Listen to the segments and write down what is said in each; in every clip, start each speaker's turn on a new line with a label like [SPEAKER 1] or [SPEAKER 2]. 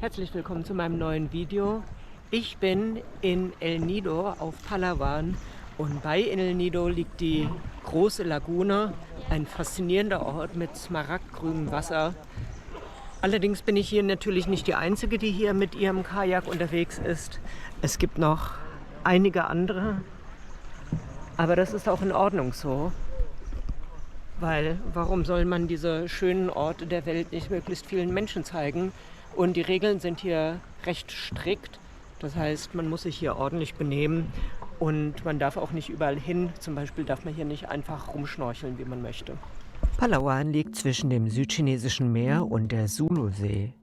[SPEAKER 1] Herzlich willkommen zu meinem neuen Video. Ich bin in El Nido auf Palawan und bei El Nido liegt die große Lagune, ein faszinierender Ort mit smaragdgrünem Wasser. Allerdings bin ich hier natürlich nicht die Einzige, die hier mit ihrem Kajak unterwegs ist. Es gibt noch einige andere, aber das ist auch in Ordnung so. Weil warum soll man diese schönen Orte der Welt nicht möglichst vielen Menschen zeigen? Und die Regeln sind hier recht strikt. Das heißt, man muss sich hier ordentlich benehmen und man darf auch nicht überall hin. Zum Beispiel darf man hier nicht einfach rumschnorcheln, wie man möchte. Palawan liegt zwischen dem Südchinesischen Meer und der Sulusee.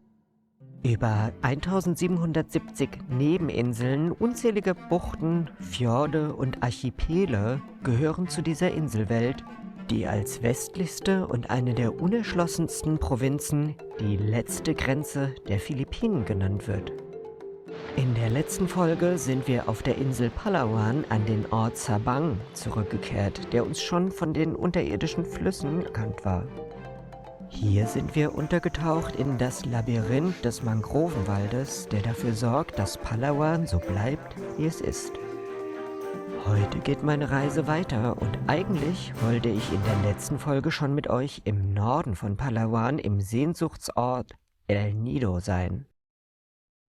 [SPEAKER 1] Über 1770 Nebeninseln, unzählige Buchten, Fjorde und Archipele gehören zu dieser Inselwelt, die als westlichste und eine der unerschlossensten Provinzen die letzte Grenze der Philippinen genannt wird. In der letzten Folge sind wir auf der Insel Palawan an den Ort Sabang zurückgekehrt, der uns schon von den unterirdischen Flüssen bekannt war. Hier sind wir untergetaucht in das Labyrinth des Mangrovenwaldes, der dafür sorgt, dass Palawan so bleibt, wie es ist. Heute geht meine Reise weiter und eigentlich wollte ich in der letzten Folge schon mit euch im Norden von Palawan im Sehnsuchtsort El Nido sein.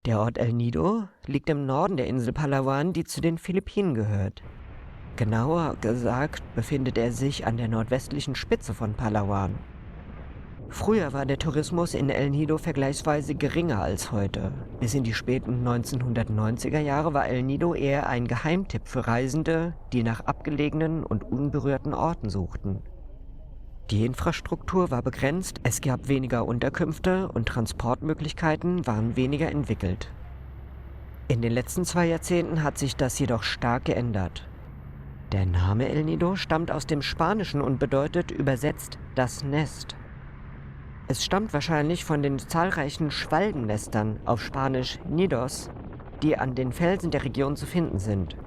[SPEAKER 1] Der Ort El Nido liegt im Norden der Insel Palawan, die zu den Philippinen gehört. Genauer gesagt befindet er sich an der nordwestlichen Spitze von Palawan. Früher war der Tourismus in El Nido vergleichsweise geringer als heute. Bis in die späten 1990er Jahre war El Nido eher ein Geheimtipp für Reisende, die nach abgelegenen und unberührten Orten suchten. Die Infrastruktur war begrenzt, es gab weniger Unterkünfte und Transportmöglichkeiten waren weniger entwickelt. In den letzten 2 Jahrzehnten hat sich das jedoch stark geändert. Der Name El Nido stammt aus dem Spanischen und bedeutet übersetzt das Nest. Es stammt wahrscheinlich von den zahlreichen Schwalbennestern, auf Spanisch Nidos, die an den Felsen der Region zu finden sind.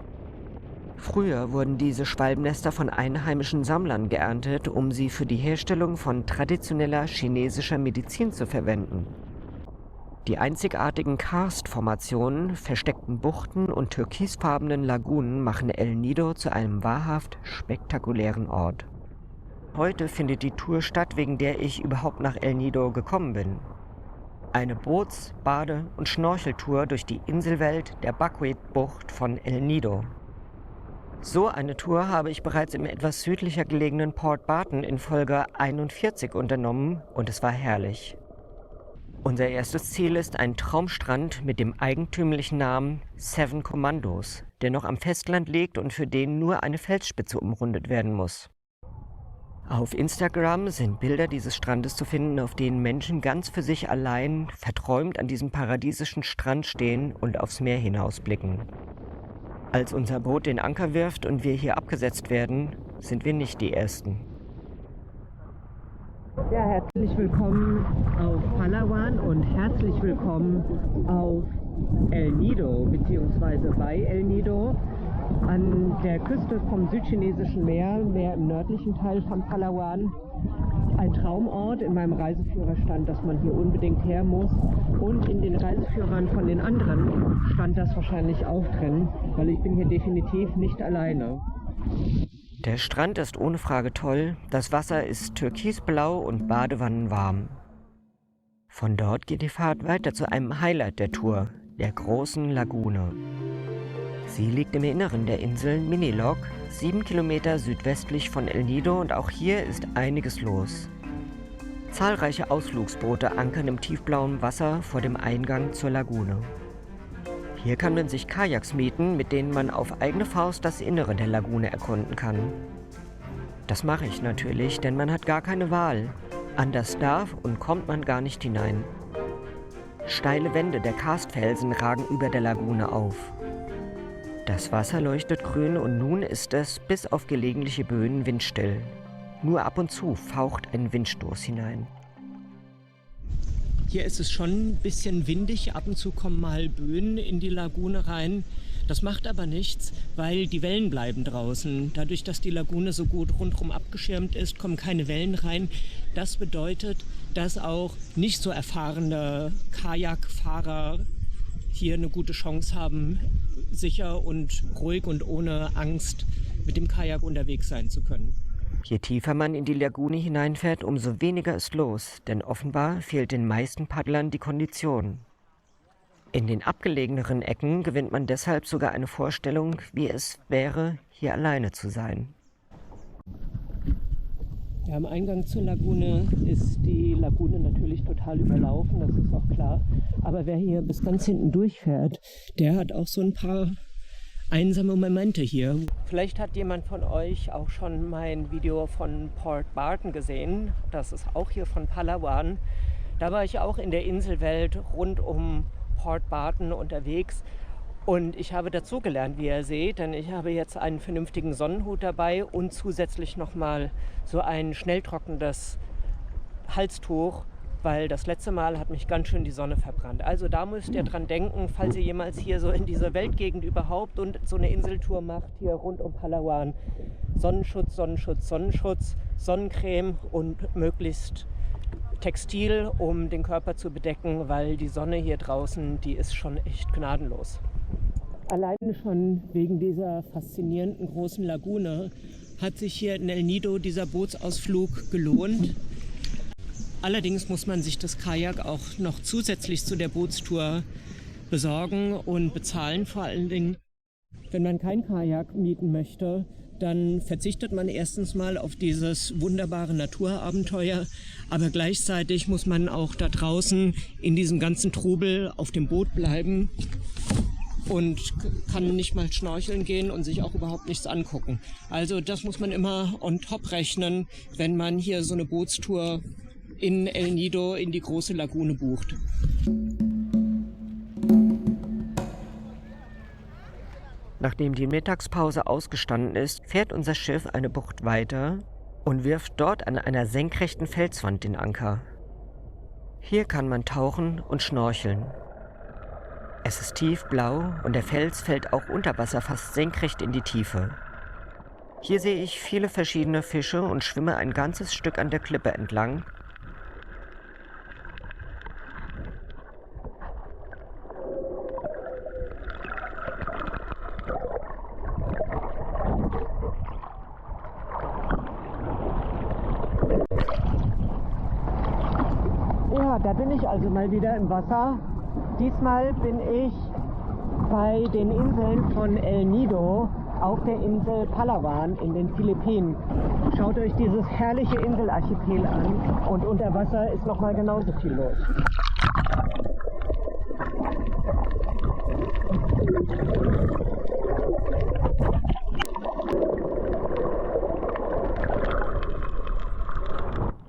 [SPEAKER 1] Früher wurden diese Schwalbennester von einheimischen Sammlern geerntet, um sie für die Herstellung von traditioneller chinesischer Medizin zu verwenden. Die einzigartigen Karstformationen, versteckten Buchten und türkisfarbenen Lagunen machen El Nido zu einem wahrhaft spektakulären Ort. Heute findet die Tour statt, wegen der ich überhaupt nach El Nido gekommen bin. Eine Boots-, Bade- und Schnorcheltour durch die Inselwelt der Buckwheat-Bucht von El Nido. So eine Tour habe ich bereits im etwas südlicher gelegenen Port Barton in Folge 41 unternommen und es war herrlich. Unser erstes Ziel ist ein Traumstrand mit dem eigentümlichen Namen Seven Commandos, der noch am Festland liegt und für den nur eine Felsspitze umrundet werden muss. Auf Instagram sind Bilder dieses Strandes zu finden, auf denen Menschen ganz für sich allein, verträumt an diesem paradiesischen Strand stehen und aufs Meer hinausblicken. Als unser Boot den Anker wirft und wir hier abgesetzt werden, sind wir nicht die Ersten. Ja, herzlich willkommen auf Palawan und herzlich willkommen auf El Nido, beziehungsweise bei El Nido. An der Küste vom Südchinesischen Meer, mehr im nördlichen Teil von Palawan. Ein Traumort. In meinem Reiseführer stand, dass man hier unbedingt her muss. Und in den Reiseführern von den anderen stand das wahrscheinlich auch drin, weil ich bin hier definitiv nicht alleine. Der Strand ist ohne Frage toll. Das Wasser ist türkisblau und badewannenwarm. Von dort geht die Fahrt weiter zu einem Highlight der Tour, der großen Lagune. Sie liegt im Inneren der Insel Minilog, 7 Kilometer südwestlich von El Nido und auch hier ist einiges los. Zahlreiche Ausflugsboote ankern im tiefblauen Wasser vor dem Eingang zur Lagune. Hier kann man sich Kajaks mieten, mit denen man auf eigene Faust das Innere der Lagune erkunden kann. Das mache ich natürlich, denn man hat gar keine Wahl. Anders darf und kommt man gar nicht hinein. Steile Wände der Karstfelsen ragen über der Lagune auf. Das Wasser leuchtet grün und nun ist es bis auf gelegentliche Böen windstill. Nur ab und zu faucht ein Windstoß hinein. Hier ist es schon ein bisschen windig, ab und zu kommen mal Böen in die Lagune rein. Das macht aber nichts, weil die Wellen bleiben draußen. Dadurch, dass die Lagune so gut rundherum abgeschirmt ist, kommen keine Wellen rein. Das bedeutet, dass auch nicht so erfahrene Kajakfahrer hier eine gute Chance haben, sicher und ruhig und ohne Angst mit dem Kajak unterwegs sein zu können.
[SPEAKER 2] Je tiefer man in die Lagune hineinfährt, umso weniger ist los, denn offenbar fehlt den meisten Paddlern die Kondition. In den abgelegeneren Ecken gewinnt man deshalb sogar eine Vorstellung, wie es wäre, hier alleine zu sein.
[SPEAKER 1] Ja, am Eingang zur Lagune ist die Lagune natürlich total überlaufen, das ist auch klar. Aber wer hier bis ganz hinten durchfährt, der hat auch so ein paar einsame Momente hier. Vielleicht hat jemand von euch auch schon mein Video von Port Barton gesehen. Das ist auch hier von Palawan. Da war ich auch in der Inselwelt rund um Port Barton unterwegs. Und ich habe dazugelernt, wie ihr seht, denn ich habe jetzt einen vernünftigen Sonnenhut dabei und zusätzlich nochmal so ein schnell trocknendes Halstuch, weil das letzte Mal hat mich ganz schön die Sonne verbrannt. Also da müsst ihr dran denken, falls ihr jemals hier so in dieser Weltgegend überhaupt und so eine Inseltour macht, hier rund um Palawan. Sonnenschutz, Sonnenschutz, Sonnenschutz, Sonnencreme und möglichst Textil, um den Körper zu bedecken, weil die Sonne hier draußen, die ist schon echt gnadenlos. Alleine schon wegen dieser faszinierenden großen Lagune hat sich hier in El Nido dieser Bootsausflug gelohnt. Allerdings muss man sich das Kajak auch noch zusätzlich zu der Bootstour besorgen und bezahlen. Vor allen Dingen, wenn man kein Kajak mieten möchte, dann verzichtet man erstens mal auf dieses wunderbare Naturabenteuer, aber gleichzeitig muss man auch da draußen in diesem ganzen Trubel auf dem Boot bleiben und kann nicht mal schnorcheln gehen und sich auch überhaupt nichts angucken. Also das muss man immer on top rechnen, wenn man hier so eine Bootstour in El Nido in die große Lagune bucht.
[SPEAKER 2] Nachdem die Mittagspause ausgestanden ist, fährt unser Schiff eine Bucht weiter und wirft dort an einer senkrechten Felswand den Anker. Hier kann man tauchen und schnorcheln. Es ist tiefblau und der Fels fällt auch unter Wasser fast senkrecht in die Tiefe. Hier sehe ich viele verschiedene Fische und schwimme ein ganzes Stück an der Klippe entlang.
[SPEAKER 1] Ja, da bin ich also mal wieder im Wasser. Diesmal bin ich bei den Inseln von El Nido auf der Insel Palawan in den Philippinen. Schaut euch dieses herrliche Inselarchipel an und unter Wasser ist noch mal genauso viel los.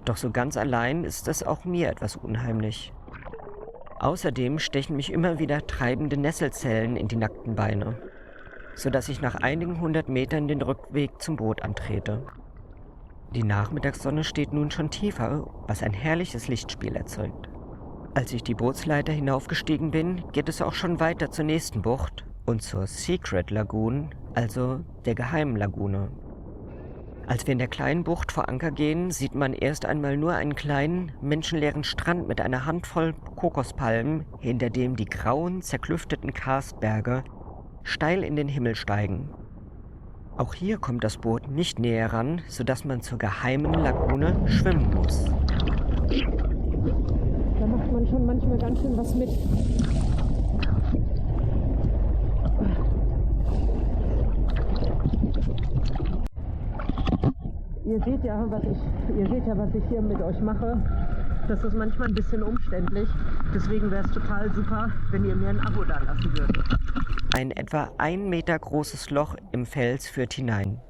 [SPEAKER 2] Doch so ganz allein ist es auch mir etwas unheimlich. Außerdem stechen mich immer wieder treibende Nesselzellen in die nackten Beine, sodass ich nach einigen 100 Metern den Rückweg zum Boot antrete. Die Nachmittagssonne steht nun schon tiefer, was ein herrliches Lichtspiel erzeugt. Als ich die Bootsleiter hinaufgestiegen bin, geht es auch schon weiter zur nächsten Bucht und zur Secret Lagoon, also der geheimen Lagune. Als wir in der kleinen Bucht vor Anker gehen, sieht man erst einmal nur einen kleinen, menschenleeren Strand mit einer Handvoll Kokospalmen, hinter dem die grauen, zerklüfteten Karstberge steil in den Himmel steigen. Auch hier kommt das Boot nicht näher ran, sodass man zur geheimen Lagune schwimmen muss.
[SPEAKER 1] Da macht man schon manchmal ganz schön was mit. Ihr seht ja, was ich hier mit euch mache. Das ist manchmal ein bisschen umständlich. Deswegen wäre es total super, wenn ihr mir ein Abo da lassen würdet.
[SPEAKER 2] Ein etwa 1 Meter großes Loch im Fels führt hinein.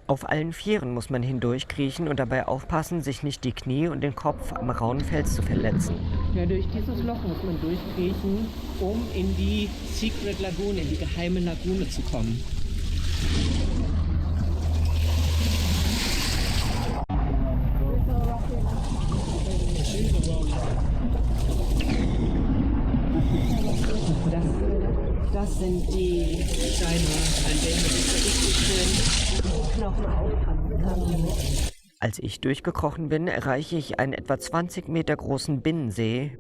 [SPEAKER 2] Auf allen Vieren muss man hindurchkriechen und dabei aufpassen, sich nicht die Knie und den Kopf am rauen Fels zu verletzen.
[SPEAKER 1] Ja, durch dieses Loch muss man durchkriechen, um in die Secret Lagoon, in die geheime Lagune zu kommen. Das sind die Steine, an denen man sich so richtig schön Knochen aufpassen kann.
[SPEAKER 2] Als ich durchgekrochen bin, erreiche ich einen etwa 20 Meter großen Binnensee.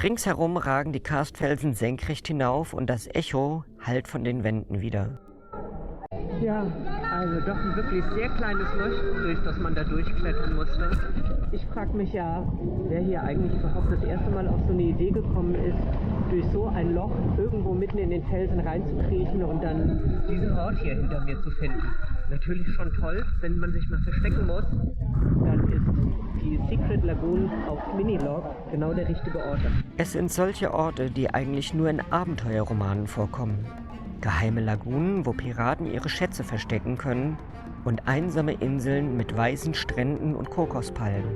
[SPEAKER 2] Ringsherum ragen die Karstfelsen senkrecht hinauf und das Echo hallt von den Wänden wieder.
[SPEAKER 1] Ja, also doch ein wirklich sehr kleines Loch, durch das man da durchklettern musste. Ich frage mich ja, wer hier eigentlich überhaupt das erste Mal auf so eine Idee gekommen ist, durch so ein Loch irgendwo mitten in den Felsen reinzukriechen und dann diesen Ort hier hinter mir zu finden. Natürlich schon toll, wenn man sich mal verstecken muss, dann ist die Secret Lagoon auf Minilog genau der richtige Ort.
[SPEAKER 2] Es sind solche Orte, die eigentlich nur in Abenteuerromanen vorkommen. Geheime Lagunen, wo Piraten ihre Schätze verstecken können, und einsame Inseln mit weißen Stränden und Kokospalmen.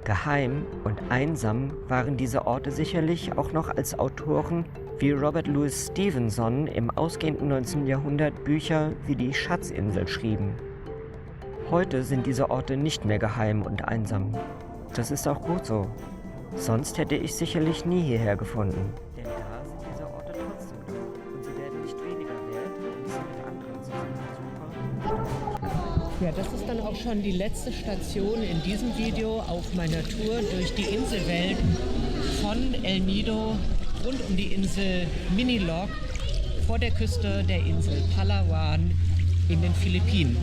[SPEAKER 2] Geheim und einsam waren diese Orte sicherlich auch noch, als Autoren wie Robert Louis Stevenson im ausgehenden 19. Jahrhundert Bücher wie die Schatzinsel schrieben. Heute sind diese Orte nicht mehr geheim und einsam. Das ist auch gut so. Sonst hätte ich sicherlich nie hierher gefunden. Denn da sind diese Orte trotzdem noch und sie werden nicht weniger wert, wenn sie mit anderen zusammen.
[SPEAKER 1] Ja, das ist dann auch schon die letzte Station in diesem Video auf meiner Tour durch die Inselwelt von El Nido rund um die Insel Minilog vor der Küste der Insel Palawan in den Philippinen.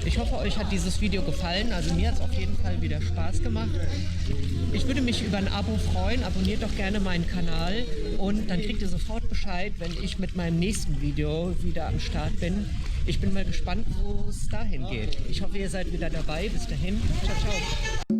[SPEAKER 1] Ich hoffe, euch hat dieses Video gefallen. Also mir hat es auf jeden Fall wieder Spaß gemacht. Ich würde mich über ein Abo freuen. Abonniert doch gerne meinen Kanal und dann kriegt ihr sofort Bescheid, wenn ich mit meinem nächsten Video wieder am Start bin. Ich bin mal gespannt, wo es dahin geht. Ich hoffe, ihr seid wieder dabei. Bis dahin. Ciao, ciao.